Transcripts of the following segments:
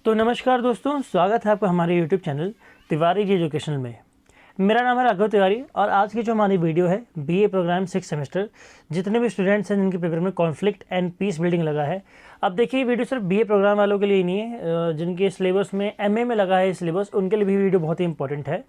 तो नमस्कार दोस्तों, स्वागत है आपका हमारे YouTube channel Tiwari ji educational में। मेरा नाम है राघव तिवारी और आज की जो हमारी वीडियो है बीए प्रोग्राम 6 सेमेस्टर जितने भी स्टूडेंट्स हैं जिनके पेपर में कॉन्फ्लिक्ट एंड पीस बिल्डिंग लगा है। अब देखिए, ये वीडियो सिर्फ बीए प्रोग्राम वालों के लिए ही नहीं है, जिनके सिलेबस में एमए में लगा है सिलेबस, उनके लिए भी वीडियो बहुत ही इंपॉर्टेंट है।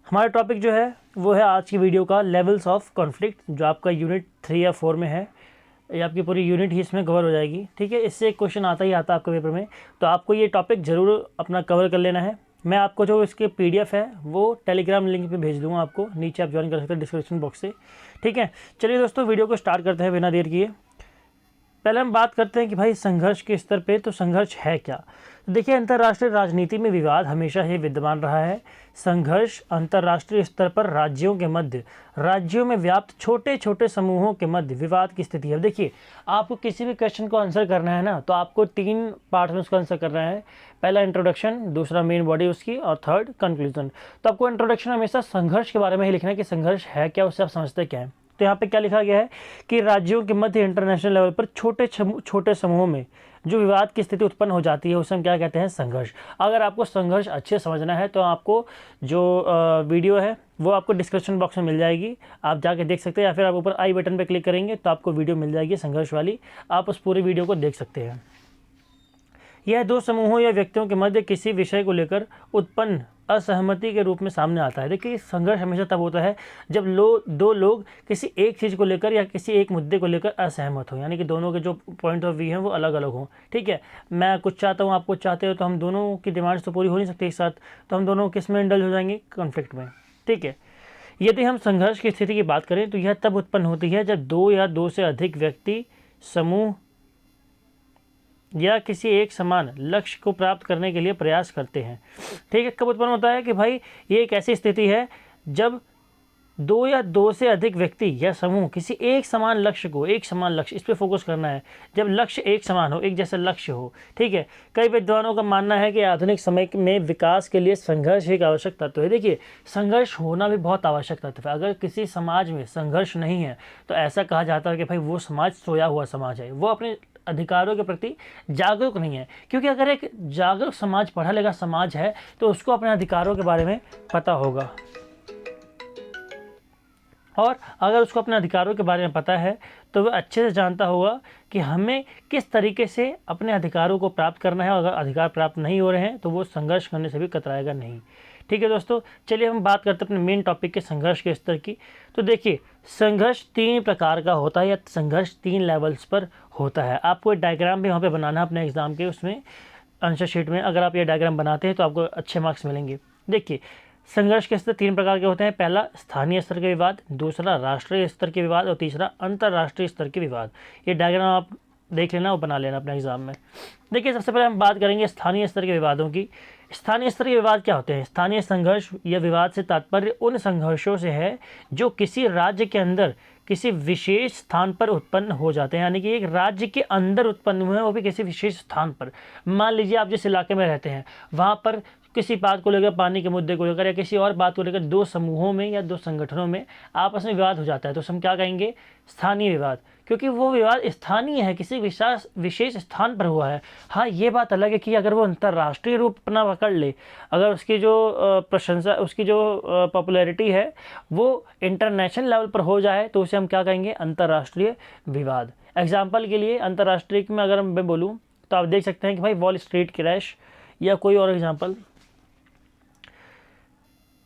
हमारा टॉपिक जो है वो है आज की वीडियो का लेवल्स ऑफ कॉन्फ्लिक्ट, जो आपका यूनिट 3 या 4 में है। ये आपकी पूरी यूनिट ही इसमें कवर हो जाएगी। ठीक है, इससे एक क्वेश्चन आता ही आता है आपके पेपर में, तो आपको ये टॉपिक ज़रूर अपना कवर कर लेना है। मैं आपको जो इसके पीडीएफ है वो टेलीग्राम लिंक पे भेज दूँगा आपको, नीचे आप ज्वाइन कर सकते हैं डिस्क्रिप्शन बॉक्स से। ठीक है, चलिए दोस्तों वीडियो को स्टार्ट करते हैं बिना देर किए। पहले हम बात करते हैं कि भाई संघर्ष के स्तर पे तो संघर्ष है क्या। तो देखिए, अंतर्राष्ट्रीय राजनीति में विवाद हमेशा ही विद्यमान रहा है। संघर्ष अंतर्राष्ट्रीय स्तर पर राज्यों के मध्य, राज्यों में व्याप्त छोटे छोटे समूहों के मध्य विवाद की स्थिति है। देखिए, आपको किसी भी क्वेश्चन को आंसर करना है ना, तो आपको 3 पार्ट में उसका आंसर करना है। पहला इंट्रोडक्शन, दूसरा मेन बॉडी उसकी, और थर्ड कंक्लूजन। तो आपको इंट्रोडक्शन हमेशा संघर्ष के बारे में ही लिखना है कि संघर्ष है क्या, उससे आप समझते क्या है। तो यहाँ पे क्या लिखा गया है कि राज्यों के मध्य इंटरनेशनल लेवल पर छोटे छोटे समूहों में जो विवाद की स्थिति उत्पन्न हो जाती है उसे हम क्या कहते हैं, संघर्ष। अगर आपको संघर्ष अच्छे समझना है तो आपको जो वीडियो है वो आपको डिस्क्रिप्शन बॉक्स में मिल जाएगी, आप जाके देख सकते हैं, या फिर आप ऊपर आई बटन पर क्लिक करेंगे तो आपको वीडियो मिल जाएगी संघर्ष वाली, आप उस पूरी वीडियो को देख सकते हैं। यह 2 समूहों या व्यक्तियों के मध्य किसी विषय को लेकर उत्पन्न असहमति के रूप में सामने आता है। देखिए, संघर्ष हमेशा तब होता है जब 2 लोग किसी एक चीज़ को लेकर या किसी एक मुद्दे को लेकर असहमत हो, यानी कि दोनों के जो पॉइंट ऑफ व्यू हैं वो अलग अलग हों। ठीक है, मैं कुछ चाहता हूँ, आप कुछ चाहते हो, तो हम दोनों की डिमांड्स तो पूरी हो नहीं सकती एक साथ, तो हम दोनों किस में इंडल्ज हो जाएंगे, कॉन्फ्लिक्ट में। ठीक है, यदि हम संघर्ष की स्थिति की बात करें तो यह तब उत्पन्न होती है जब 2 या 2 से अधिक व्यक्ति, समूह या किसी एक समान लक्ष्य को प्राप्त करने के लिए प्रयास करते हैं। ठीक है, कब उत्पन्न होता है कि भाई ये एक ऐसी स्थिति है जब 2 या 2 से अधिक व्यक्ति या समूह किसी एक समान लक्ष्य को, एक समान लक्ष्य, इस पर फोकस करना है। जब लक्ष्य एक समान हो, एक जैसा लक्ष्य हो। ठीक है, कई विद्वानों का मानना है कि आधुनिक समय में विकास के लिए संघर्ष एक आवश्यक तत्व है। देखिए, संघर्ष होना भी बहुत आवश्यक तत्व है। अगर किसी समाज में संघर्ष नहीं है तो ऐसा कहा जाता है कि भाई वो समाज सोया हुआ समाज है, वो अपने अधिकारों के प्रति जागरूक नहीं है। क्योंकि अगर एक जागरूक समाज, पढ़ा लिखा समाज है, तो उसको अपने अधिकारों के बारे में पता होगा, और अगर उसको अपने अधिकारों के बारे में पता है तो वह अच्छे से जानता होगा कि हमें किस तरीके से अपने अधिकारों को प्राप्त करना है। अगर अधिकार प्राप्त नहीं हो रहे हैं तो वो संघर्ष करने से भी कतराएगा नहीं। ठीक है दोस्तों, चलिए हम बात करते हैं अपने मेन टॉपिक के संघर्ष के स्तर की। तो देखिए, संघर्ष 3 प्रकार का होता है, या संघर्ष 3 लेवल्स पर होता है। आपको एक डायग्राम भी वहाँ पे बनाना है अपने एग्जाम के उसमें आंसर शीट में। अगर आप ये डायग्राम बनाते हैं तो आपको अच्छे मार्क्स मिलेंगे। देखिए, संघर्ष के स्तर 3 प्रकार के होते हैं। पहला स्थानीय स्तर के विवाद, दूसरा राष्ट्रीय स्तर के विवाद, और तीसरा अंतर्राष्ट्रीय स्तर के विवाद। ये डायग्राम आप देख लेना और बना लेना अपने एग्जाम में। देखिए, सबसे पहले हम बात करेंगे स्थानीय स्तर के विवादों की। स्थानीय स्तर के विवाद क्या होते हैं? स्थानीय संघर्ष या विवाद से तात्पर्य उन संघर्षों से है जो किसी राज्य के अंदर किसी विशेष स्थान पर उत्पन्न हो जाते हैं, यानी कि एक राज्य के अंदर उत्पन्न हुए हैं, वो भी किसी विशेष स्थान पर। मान लीजिए आप जिस इलाके में रहते हैं वहाँ पर किसी बात को लेकर, पानी के मुद्दे को लेकर या किसी और बात को लेकर 2 समूहों में या 2 संगठनों में आपस में विवाद हो जाता है, तो हम क्या कहेंगे? स्थानीय विवाद, क्योंकि वो विवाद स्थानीय है, किसी विशेष स्थान पर हुआ है। हाँ, ये बात अलग है कि अगर वो अंतर्राष्ट्रीय रूप अपना पकड़ ले, अगर उसकी जो प्रशंसा, उसकी जो पॉपुलैरिटी है वो इंटरनेशनल लेवल पर हो जाए, तो उसे हम क्या कहेंगे? अंतर्राष्ट्रीय विवाद। एग्जाम्पल के लिए अंतर्राष्ट्रीय में अगर मैं बोलूँ तो आप देख सकते हैं कि भाई वॉल स्ट्रीट क्रैश, या कोई और एग्जाम्पल।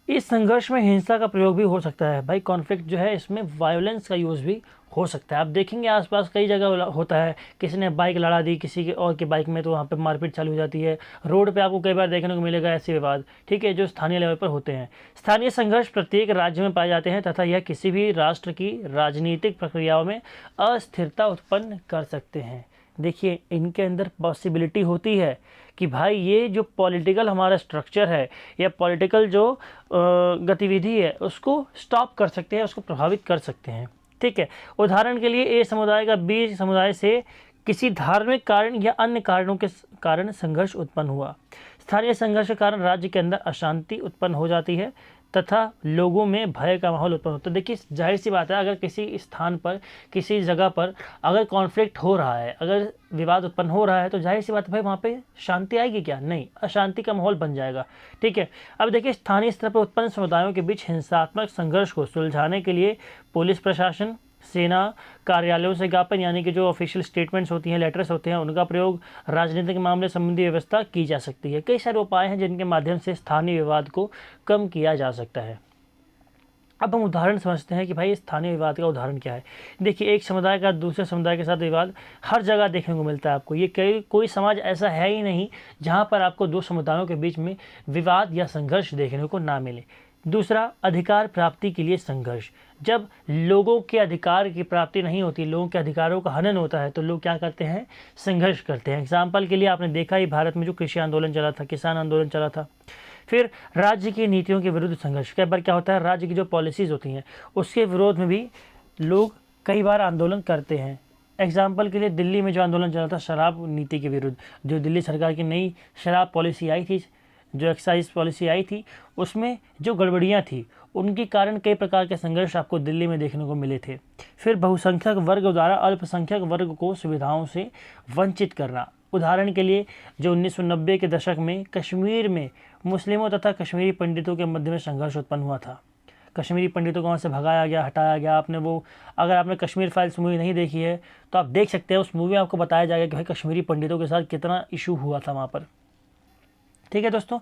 इस संघर्ष में हिंसा का प्रयोग भी हो सकता है। भाई कॉन्फ्लिक्ट जो है इसमें वायलेंस का यूज़ भी हो सकता है। आप देखेंगे आसपास कई जगह होता है, किसी ने बाइक लड़ा दी किसी के और की बाइक में, तो वहाँ पे मारपीट चालू हो जाती है। रोड पे आपको कई बार देखने को मिलेगा ऐसे विवाद। ठीक है, जो स्थानीय लेवल पर होते हैं। स्थानीय संघर्ष प्रत्येक राज्य में पाए जाते हैं तथा यह किसी भी राष्ट्र की राजनीतिक प्रक्रियाओं में अस्थिरता उत्पन्न कर सकते हैं। देखिए, इनके अंदर पॉसिबिलिटी होती है कि भाई ये जो पॉलिटिकल हमारा स्ट्रक्चर है या पॉलिटिकल जो गतिविधि है उसको स्टॉप कर सकते हैं, उसको प्रभावित कर सकते हैं। ठीक है, उदाहरण के लिए ए समुदाय का बी समुदाय से किसी धार्मिक कारण या अन्य कारणों के कारण संघर्ष उत्पन्न हुआ। स्थानीय संघर्ष के कारण राज्य के अंदर अशांति उत्पन्न हो जाती है तथा लोगों में भय का माहौल उत्पन्न होता है। देखिए जाहिर सी बात है, अगर किसी स्थान पर, किसी जगह पर अगर कॉन्फ्लिक्ट हो रहा है, अगर विवाद उत्पन्न हो रहा है, तो जाहिर सी बात है भाई वहाँ पे शांति आएगी क्या? नहीं, अशांति का माहौल बन जाएगा। ठीक है। अब देखिए स्थानीय स्तर पर उत्पन्न समुदायों के बीच हिंसात्मक संघर्ष को सुलझाने के लिए पुलिस प्रशासन, सेना, कार्यालयों से ज्ञापन यानी कि जो ऑफिशियल स्टेटमेंट्स होती हैं, लेटर्स होते हैं, उनका प्रयोग, राजनीतिक मामले संबंधी व्यवस्था की जा सकती है। कई सारे उपाय हैं जिनके माध्यम से स्थानीय विवाद को कम किया जा सकता है। अब हम उदाहरण समझते हैं कि भाई स्थानीय विवाद का उदाहरण क्या है। देखिए एक समुदाय का दूसरे समुदाय के साथ विवाद हर जगह देखने को मिलता है आपको। ये कोई समाज ऐसा है ही नहीं जहाँ पर आपको दो समुदायों के बीच में विवाद या संघर्ष देखने को ना मिले। दूसरा, अधिकार प्राप्ति के लिए संघर्ष। जब लोगों के अधिकार की प्राप्ति नहीं होती, लोगों के अधिकारों का हनन होता है, तो लोग क्या करते हैं? संघर्ष करते हैं। एग्जाम्पल के लिए आपने देखा ही भारत में जो कृषि आंदोलन चला था, किसान आंदोलन चला था। फिर राज्य की नीतियों के विरुद्ध संघर्ष। कई बार क्या होता है, राज्य की जो पॉलिसीज़ होती हैं उसके विरोध में भी लोग कई बार आंदोलन करते हैं। एग्जाम्पल के लिए दिल्ली में जो आंदोलन चला था शराब नीति के विरुद्ध, जो दिल्ली सरकार की नई शराब पॉलिसी आई थी, जो एक्साइज पॉलिसी आई थी, उसमें जो गड़बड़ियाँ थी उनके कारण कई प्रकार के संघर्ष आपको दिल्ली में देखने को मिले थे। फिर बहुसंख्यक वर्ग द्वारा अल्पसंख्यक वर्ग को सुविधाओं से वंचित करना। उदाहरण के लिए जो 1990 के दशक में कश्मीर में मुस्लिमों तथा कश्मीरी पंडितों के मध्य में संघर्ष उत्पन्न हुआ था। कश्मीरी पंडितों को वहाँ से भगाया गया, हटाया गया। अगर आपने कश्मीर फाइल्स मूवी नहीं देखी है तो आप देख सकते हैं, उस मूवी में आपको बताया जाएगा कि भाई कश्मीरी पंडितों के साथ कितना इशू हुआ था वहाँ पर। ठीक है दोस्तों,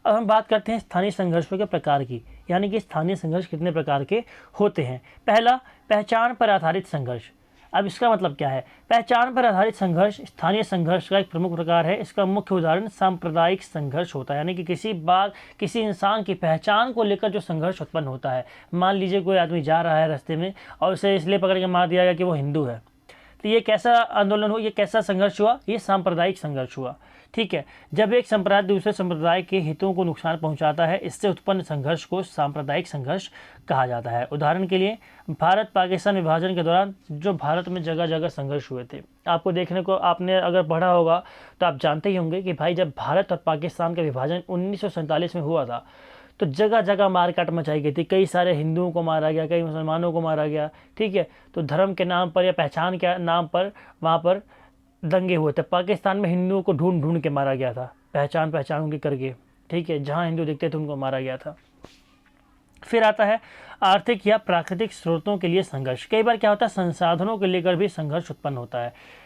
अब हम बात करते हैं स्थानीय संघर्षों के प्रकार की, यानी कि स्थानीय संघर्ष कितने प्रकार के होते हैं। पहला, पहचान पर आधारित संघर्ष। अब इसका मतलब क्या है? पहचान पर आधारित संघर्ष स्थानीय संघर्ष का एक प्रमुख प्रकार है। इसका मुख्य उदाहरण सांप्रदायिक संघर्ष होता है, यानी कि किसी इंसान की पहचान को लेकर जो संघर्ष उत्पन्न होता है। मान लीजिए कोई आदमी जा रहा है रास्ते में और उसे इसलिए पकड़ के मार दिया गया कि वो हिंदू है, तो ये कैसा आंदोलन हुआ, ये कैसा संघर्ष हुआ? ये सांप्रदायिक संघर्ष हुआ। ठीक है। जब एक संप्रदाय दूसरे संप्रदाय के हितों को नुकसान पहुंचाता है, इससे उत्पन्न संघर्ष को सांप्रदायिक संघर्ष कहा जाता है। उदाहरण के लिए भारत पाकिस्तान विभाजन के दौरान जो भारत में जगह जगह संघर्ष हुए थे, आपको देखने को, आपने अगर पढ़ा होगा तो आप जानते ही होंगे कि भाई जब भारत और पाकिस्तान का विभाजन 1947 में हुआ था तो जगह जगह मारकाट मचाई गई थी। कई सारे हिंदुओं को मारा गया, कई मुसलमानों को मारा गया। ठीक है। तो धर्म के नाम पर या पहचान के नाम पर वहाँ पर दंगे हुए थे। पाकिस्तान में हिंदुओं को ढूंढ ढूंढ के मारा गया था, पहचान उनकी करके। ठीक है। जहाँ हिंदू दिखते थे उनको मारा गया था। फिर आता है आर्थिक या प्राकृतिक स्रोतों के लिए संघर्ष। कई बार क्या होता है, संसाधनों को लेकर भी संघर्ष उत्पन्न होता है।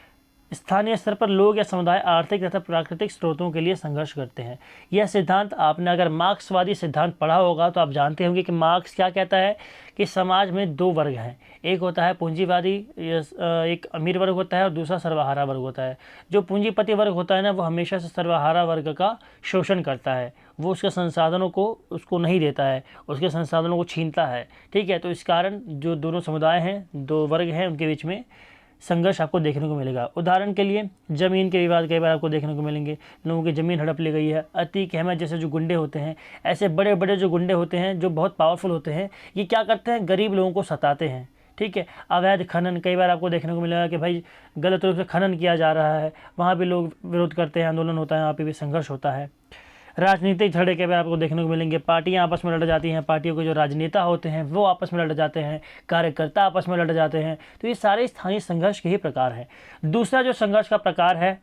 स्थानीय स्तर पर लोग या समुदाय आर्थिक तथा प्राकृतिक स्रोतों के लिए संघर्ष करते हैं। यह सिद्धांत, आपने अगर मार्क्सवादी सिद्धांत पढ़ा होगा तो आप जानते होंगे कि मार्क्स क्या कहता है कि समाज में दो वर्ग हैं। एक होता है पूंजीवादी, एक अमीर वर्ग होता है, और दूसरा सर्वहारा वर्ग होता है। जो पूंजीपति वर्ग होता है ना, वो हमेशा से सर्वहारा वर्ग का शोषण करता है। वो उसके संसाधनों को उसको नहीं देता है, उसके संसाधनों को छीनता है। ठीक है। तो इस कारण जो दोनों समुदाय हैं, दो वर्ग हैं, उनके बीच में संघर्ष आपको देखने को मिलेगा। उदाहरण के लिए ज़मीन के विवाद कई बार आपको देखने को मिलेंगे। लोगों की ज़मीन हड़प ली गई है। अतीक अहमद जैसे जो गुंडे होते हैं, ऐसे बड़े बड़े जो गुंडे होते हैं जो बहुत पावरफुल होते हैं, ये क्या करते हैं, गरीब लोगों को सताते हैं। ठीक है। अवैध खनन कई बार आपको देखने को मिलेगा कि भाई गलत रूप से खनन किया जा रहा है, वहाँ भी लोग विरोध करते हैं, आंदोलन होता है, वहाँ पर भी संघर्ष होता है। राजनीतिक झगड़े के बारे आपको देखने को मिलेंगे। पार्टियां आपस में लड़ जाती हैं, पार्टियों के जो राजनेता होते हैं वो आपस में लड़ जाते हैं, कार्यकर्ता आपस में लड़ जाते हैं। तो ये सारे स्थानीय संघर्ष के ही प्रकार हैं। दूसरा जो संघर्ष का प्रकार है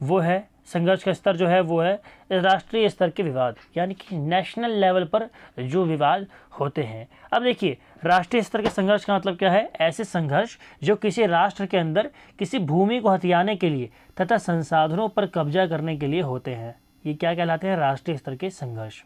वो है, संघर्ष का स्तर जो है वो है राष्ट्रीय स्तर के विवाद, यानी कि नेशनल लेवल पर जो विवाद होते हैं। अब देखिए राष्ट्रीय स्तर के संघर्ष का मतलब क्या है? ऐसे संघर्ष जो किसी राष्ट्र के अंदर किसी भूमि को हथियाने के लिए तथा संसाधनों पर कब्जा करने के लिए होते हैं। ये क्या कहलाते हैं? राष्ट्रीय स्तर के संघर्ष।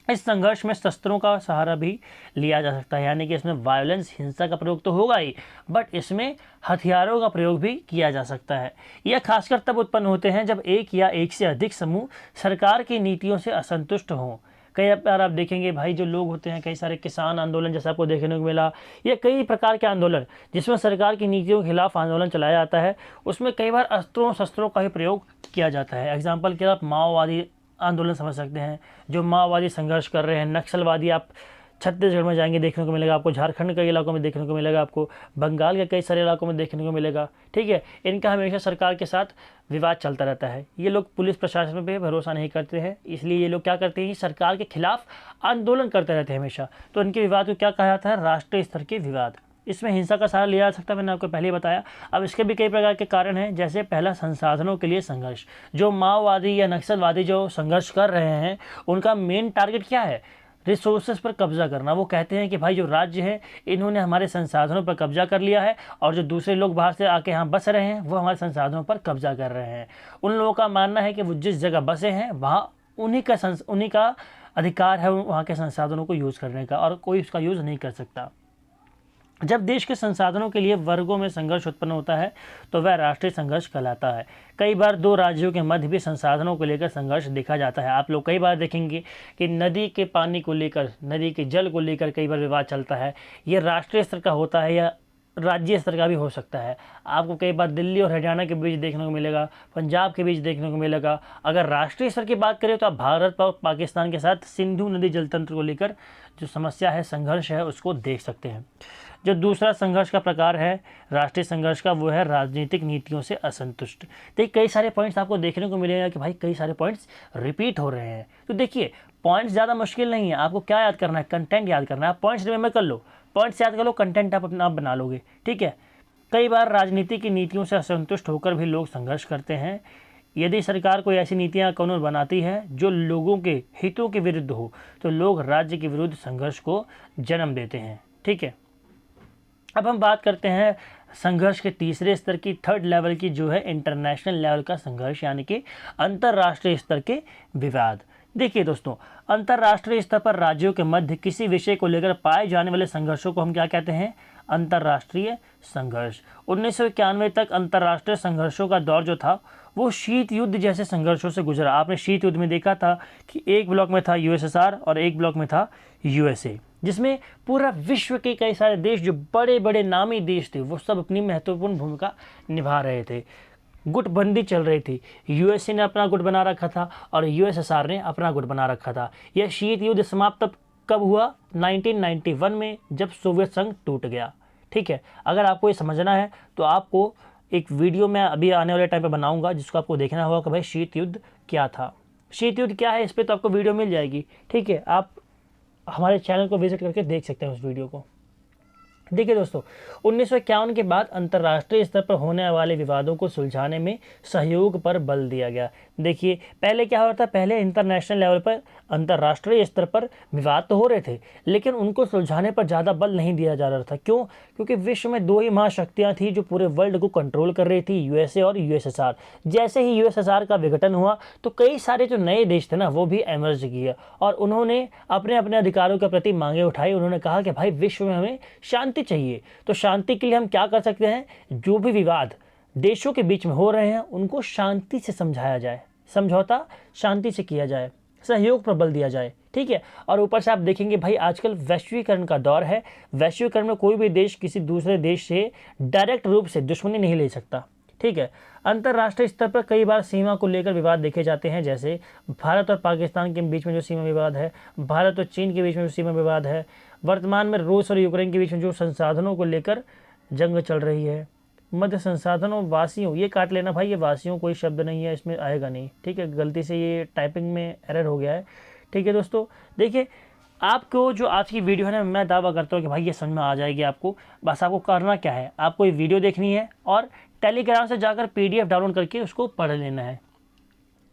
इस संघर्ष में शस्त्रों का सहारा भी लिया जा सकता है, यानी कि इसमें वायलेंस, हिंसा का प्रयोग तो होगा ही, बट इसमें हथियारों का प्रयोग भी किया जा सकता है। यह खासकर तब उत्पन्न होते हैं जब एक या एक से अधिक समूह सरकार की नीतियों से असंतुष्ट हों। कई बार आप देखेंगे भाई जो लोग होते हैं, कई सारे किसान आंदोलन जैसा आपको देखने को मिला, या कई प्रकार के आंदोलन जिसमें सरकार की नीतियों के खिलाफ आंदोलन चलाया जाता है, उसमें कई बार अस्त्रों शस्त्रों का ही प्रयोग किया जाता है। एग्जाम्पल के आप माओवादी आंदोलन समझ सकते हैं, जो माओवादी संघर्ष कर रहे हैं, नक्सलवादी आप छत्तीसगढ़ में जाएंगे देखने को मिलेगा आपको, झारखंड के इलाकों में देखने को मिलेगा आपको, बंगाल के कई सारे इलाकों में देखने को मिलेगा। ठीक है, इनका हमेशा सरकार के साथ विवाद चलता रहता है। ये लोग पुलिस प्रशासन पे भरोसा नहीं करते हैं, इसलिए ये लोग क्या करते हैं, सरकार के खिलाफ आंदोलन करते रहते हैं हमेशा। तो इनके विवाद को क्या कहा जाता है, राष्ट्रीय स्तर के विवाद। इसमें हिंसा का सहारा लिया जा सकता है, मैंने आपको पहले ही बताया। अब इसके भी कई प्रकार के कारण हैं, जैसे पहला संसाधनों के लिए संघर्ष। जो माओवादी या नक्सलवादी जो संघर्ष कर रहे हैं उनका मेन टारगेट क्या है, रिसोर्सेज पर कब्जा करना। वो कहते हैं कि भाई जो राज्य है इन्होंने हमारे संसाधनों पर कब्जा कर लिया है, और जो दूसरे लोग बाहर से आके यहाँ बस रहे हैं वो हमारे संसाधनों पर कब्जा कर रहे हैं। उन लोगों का मानना है कि वो जिस जगह बसे हैं वहाँ उन्हीं का अधिकार है वहाँ के संसाधनों को यूज़ करने का, और कोई उसका यूज़ नहीं कर सकता। जब देश के संसाधनों के लिए वर्गों में संघर्ष उत्पन्न होता है तो वह राष्ट्रीय संघर्ष कहलाता है। कई बार दो राज्यों के मध्य भी संसाधनों को लेकर संघर्ष देखा जाता है। आप लोग कई बार देखेंगे कि नदी के पानी को लेकर, नदी के जल को लेकर कई बार विवाद चलता है। ये राष्ट्रीय स्तर का होता है या राज्य स्तर का भी हो सकता है। आपको कई बार दिल्ली और हरियाणा के बीच देखने को मिलेगा, पंजाब के बीच देखने को मिलेगा। अगर राष्ट्रीय स्तर की बात करें तो आप भारत और पाकिस्तान के साथ सिंधु नदी जलतंत्र को लेकर जो समस्या है, संघर्ष है, उसको देख सकते हैं। जो दूसरा संघर्ष का प्रकार है राष्ट्रीय संघर्ष का, वो है राजनीतिक नीतियों से असंतुष्ट। देखिए कई सारे पॉइंट्स आपको देखने को मिलेगा कि भाई कई सारे पॉइंट्स रिपीट हो रहे हैं। तो देखिए पॉइंट्स ज़्यादा मुश्किल नहीं है, आपको क्या याद करना है, कंटेंट याद करना है। आप पॉइंट्स रिमेंबर कर लो, पॉइंट्स याद कर लो, कंटेंट आप अपना आप बना लोगे। ठीक है, कई बार राजनीति की नीतियों से असंतुष्ट होकर भी लोग संघर्ष करते हैं। यदि सरकार कोई ऐसी नीतियां कानून बनाती है जो लोगों के हितों के विरुद्ध हो तो लोग राज्य के विरुद्ध संघर्ष को जन्म देते हैं। ठीक है, अब हम बात करते हैं संघर्ष के तीसरे स्तर की, थर्ड लेवल की, जो है इंटरनेशनल लेवल का संघर्ष, यानी कि अंतर्राष्ट्रीय स्तर के विवाद। देखिए दोस्तों, अंतर्राष्ट्रीय स्तर पर राज्यों के मध्य किसी विषय को लेकर पाए जाने वाले संघर्षों को हम क्या कहते हैं, अंतर्राष्ट्रीय संघर्ष। 1991 तक अंतर्राष्ट्रीय संघर्षों का दौर जो था वो शीत युद्ध जैसे संघर्षों से गुजरा। आपने शीत युद्ध में देखा था कि एक ब्लॉक में था यूएसएसआर और एक ब्लॉक में था यूएसए, जिसमें पूरा विश्व के कई सारे देश, जो बड़े बड़े नामी देश थे, वो सब अपनी महत्वपूर्ण भूमिका निभा रहे थे। गुटबंदी चल रही थी, यूएसए ने अपना गुट बना रखा था और यूएसएसआर ने अपना गुट बना रखा था। यह शीत युद्ध समाप्त तब कब हुआ, 1991 में, जब सोवियत संघ टूट गया। ठीक है, अगर आपको ये समझना है तो आपको एक वीडियो मैं अभी आने वाले टाइम पे बनाऊंगा जिसको आपको देखना होगा कि भाई शीत युद्ध क्या था, शीत युद्ध क्या है, इस पर तो आपको वीडियो मिल जाएगी। ठीक है, आप हमारे चैनल को विजिट करके देख सकते हैं उस वीडियो को। देखिए दोस्तों, 1951 के बाद अंतर्राष्ट्रीय स्तर पर होने वाले विवादों को सुलझाने में सहयोग पर बल दिया गया। देखिए पहले क्या होता था, पहले इंटरनेशनल लेवल पर, अंतर्राष्ट्रीय स्तर पर विवाद तो हो रहे थे लेकिन उनको सुलझाने पर ज़्यादा बल नहीं दिया जा रहा था। क्यों? क्योंकि विश्व में दो ही महाशक्तियाँ थी जो पूरे वर्ल्ड को कंट्रोल कर रही थी, यूएसए और यूएसएसआर। जैसे ही यूएसएसआर का विघटन हुआ तो कई सारे जो नए देश थे ना वो भी एमर्ज किए और उन्होंने अपने अपने अधिकारों के प्रति मांगे उठाई। उन्होंने कहा कि भाई विश्व में हमें शांति चाहिए। तो शांति के लिए हम क्या कर सकते हैं, जो भी विवाद देशों के बीच में हो रहे हैं उनको शांति से समझाया जाए, समझौता शांति से किया जाए, सहयोग पर बल दिया जाए। ठीक है, और ऊपर से आप देखेंगे भाई आजकल वैश्वीकरण का दौर है। वैश्वीकरण में कोई भी देश किसी दूसरे देश से डायरेक्ट रूप से दुश्मनी नहीं ले सकता। ठीक है, अंतर्राष्ट्रीय स्तर पर कई बार सीमा को लेकर विवाद देखे जाते हैं, जैसे भारत और पाकिस्तान के बीच में जो सीमा विवाद है, भारत और चीन के बीच में जो सीमा विवाद है, वर्तमान में रूस और यूक्रेन के बीच में जो संसाधनों को लेकर जंग चल रही है, मध्य संसाधनों वासियों, ये काट लेना भाई, ये वासियों कोई शब्द नहीं है, इसमें आएगा नहीं। ठीक है, गलती से ये टाइपिंग में एरर हो गया है। ठीक है दोस्तों, देखिए आपको जो आज की वीडियो है ना, मैं दावा करता हूँ कि भाई ये समझ में आ जाएगी आपको। बस आपको करना क्या है, आपको ये वीडियो देखनी है और टेलीग्राम से जाकर PDF डाउनलोड करके उसको पढ़ लेना है।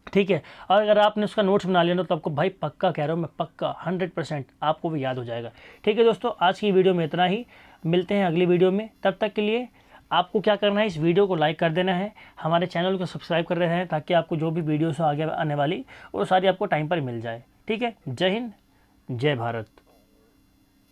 ठीक है, और अगर आपने उसका नोट्स बना लिया तो आपको भाई पक्का कह रहा हूँ मैं, पक्का 100% आपको भी याद हो जाएगा। ठीक है दोस्तों, आज की वीडियो में इतना ही, मिलते हैं अगली वीडियो में। तब तक के लिए आपको क्या करना है, इस वीडियो को लाइक कर देना है, हमारे चैनल को सब्सक्राइब कर देना है ताकि आपको जो भी वीडियोस आगे आने वाली वो सारी आपको टाइम पर मिल जाए। ठीक है, जय हिंद, जय भारत।